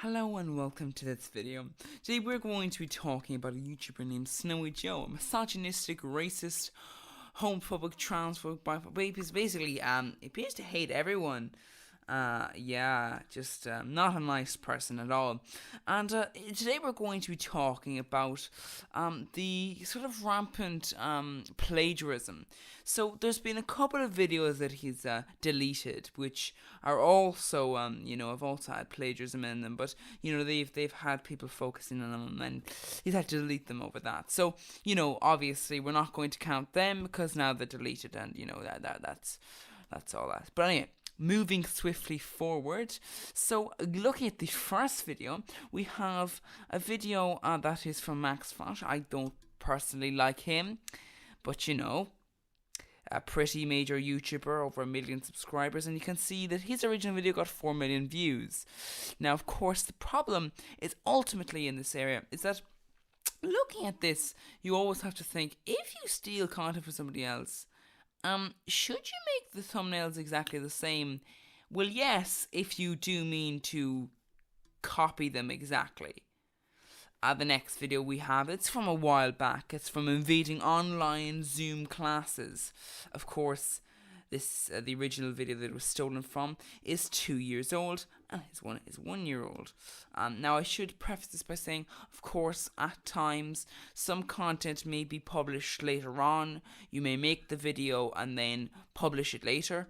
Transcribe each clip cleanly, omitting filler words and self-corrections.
Hello and welcome to this video. Today we're going to be talking about a YouTuber named Snowy Joe, a misogynistic, racist, homophobic, transphobic, biphobic. Basically, he appears to hate everyone. Just not a nice person at all. And today we're going to be talking about the sort of rampant plagiarism. So there's been a couple of videos that he's deleted, which are also, have also had plagiarism in them. But they've had people focusing on them, and he's had to delete them over that. So obviously we're not going to count them because now they're deleted, and that's all that. But anyway, moving swiftly forward. So, looking at the first video, we have a video that is from Max Frosh. I don't personally like him, but a pretty major YouTuber, over 1 million subscribers, and you can see that his original video got 4 million views. Now, of course, the problem is ultimately in this area is that looking at this, you always have to think, if you steal content from somebody else, should you make the thumbnails exactly the same? Well, yes, if you do mean to copy them exactly. The next video we have, it's from a while back. It's from invading online Zoom classes. Of course, this the original video that it was stolen from is 2 years old, and his one is 1 year old. Now, I should preface this by saying, of course, at times some content may be published later on. You may make the video and then publish it later.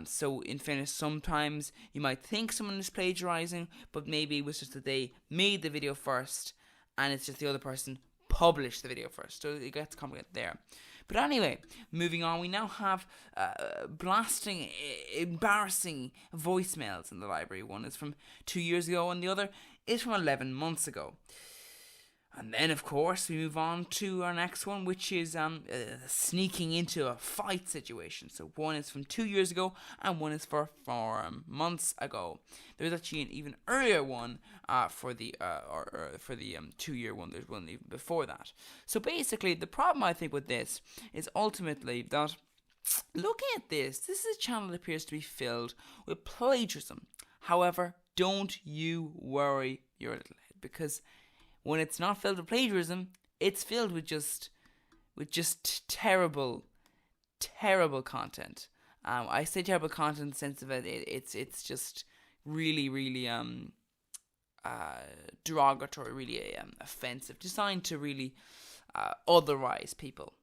So in fairness, sometimes you might think someone is plagiarizing, but maybe it was just that they made the video first, and it's just the other person published the video first. So it gets complicated there. But anyway, moving on, we now have blasting, embarrassing voicemails in the library. One is from 2 years ago, and the other is from 11 months ago. And then, of course, we move on to our next one, which is sneaking into a fight situation. So one is from 2 years ago, and one is for 4 months ago. There's actually an even earlier one for the 2 year one. There's one even before that. So basically, the problem I think with this is ultimately that looking at this is a channel that appears to be filled with plagiarism. However, don't you worry your little head, because when it's not filled with plagiarism, it's filled with just terrible content. I say terrible content in the sense of it's just really derogatory, really offensive, designed to really otherize people.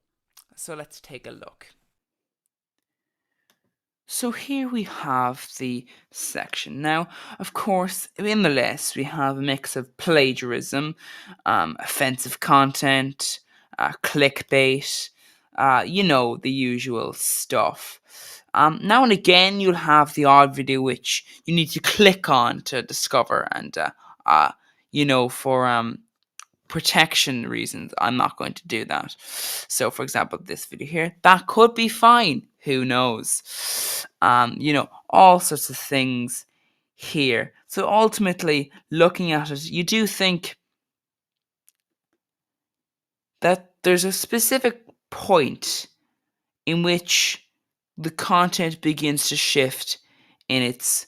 So let's take a look. So here we have the section. Now, of course, in the list we have a mix of plagiarism, offensive content, clickbait, the usual stuff. Now and again, you'll have the odd video which you need to click on to discover, and for protection reasons, I'm not going to do that. So, for example, this video here, that could be fine. Who knows? All sorts of things here. So ultimately, looking at it, you do think that there's a specific point in which the content begins to shift in its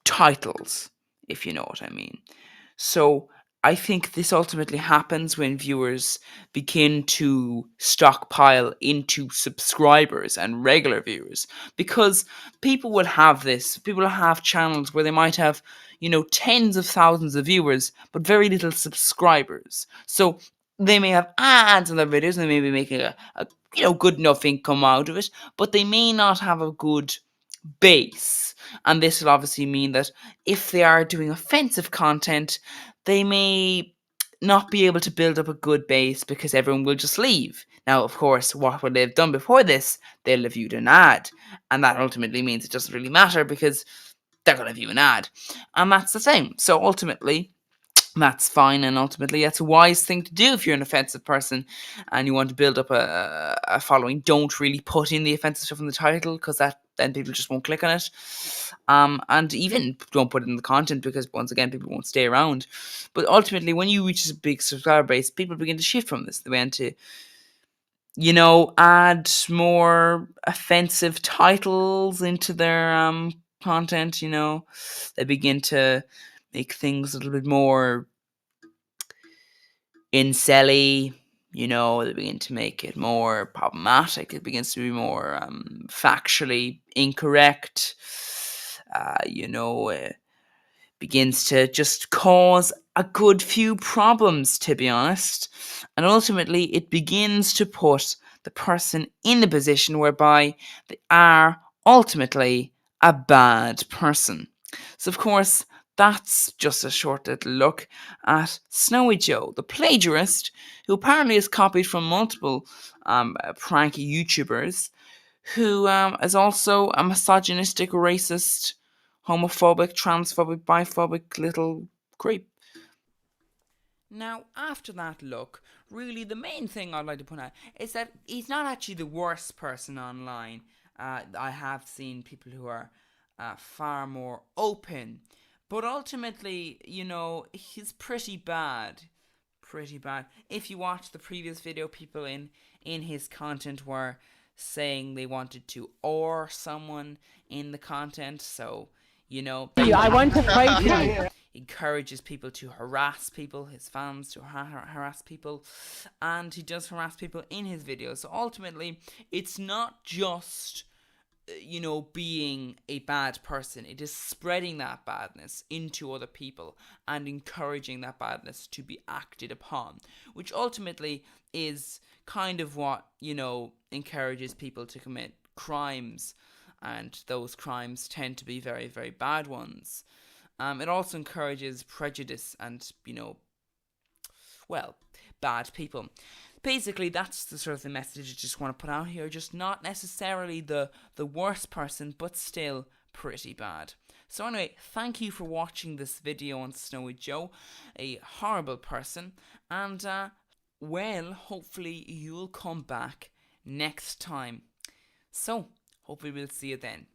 titles, if you know what I mean. So I think this ultimately happens when viewers begin to stockpile into subscribers and regular viewers, because people will have this. People will have channels where they might have, tens of thousands of viewers, but very little subscribers. So they may have ads on their videos, and they may be making a good enough income out of it, but they may not have a good base. And this will obviously mean that if they are doing offensive content, they may not be able to build up a good base because everyone will just leave. Now, of course, what would they have done before this? They'll have viewed an ad. And that ultimately means it doesn't really matter because they're going to view an ad. And that's the same. So ultimately, that's fine, and ultimately that's a wise thing to do if you're an offensive person and you want to build up a following. Don't really put in the offensive stuff in the title, because then people just won't click on it. And even don't put it in the content, because once again, people won't stay around. But ultimately, when you reach a big subscriber base, people begin to shift from this. They begin to add more offensive titles into their content. They begin to make things a little bit more incelly. They begin to make it more problematic. It begins to be more factually incorrect. Begins to just cause a good few problems, to be honest. And ultimately, it begins to put the person in the position whereby they are ultimately a bad person. So, of course, that's just a short little look at Snowy Joe, the plagiarist, who apparently has copied from multiple pranky YouTubers, who is also a misogynistic, racist, homophobic, transphobic, biphobic little creep. Now, after that look, really the main thing I'd like to point out is that he's not actually the worst person online. I have seen people who are far more open, but ultimately, he's pretty bad. Pretty bad. If you watch the previous video, people in his content were saying they wanted to or someone in the content. So, I want to fight you. Encourages people to harass people, his fans to harass people, and he does harass people in his videos. So ultimately, it's not just being a bad person. It is spreading that badness into other people and encouraging that badness to be acted upon, which ultimately is kind of what encourages people to commit crimes, and those crimes tend to be very, very bad ones. It also encourages prejudice and, bad people. Basically, that's the sort of the message I just want to put out here. Just not necessarily the worst person, but still pretty bad. So anyway, thank you for watching this video on Snowy Joe, a horrible person. And, hopefully you'll come back next time. So, hopefully we'll see you then.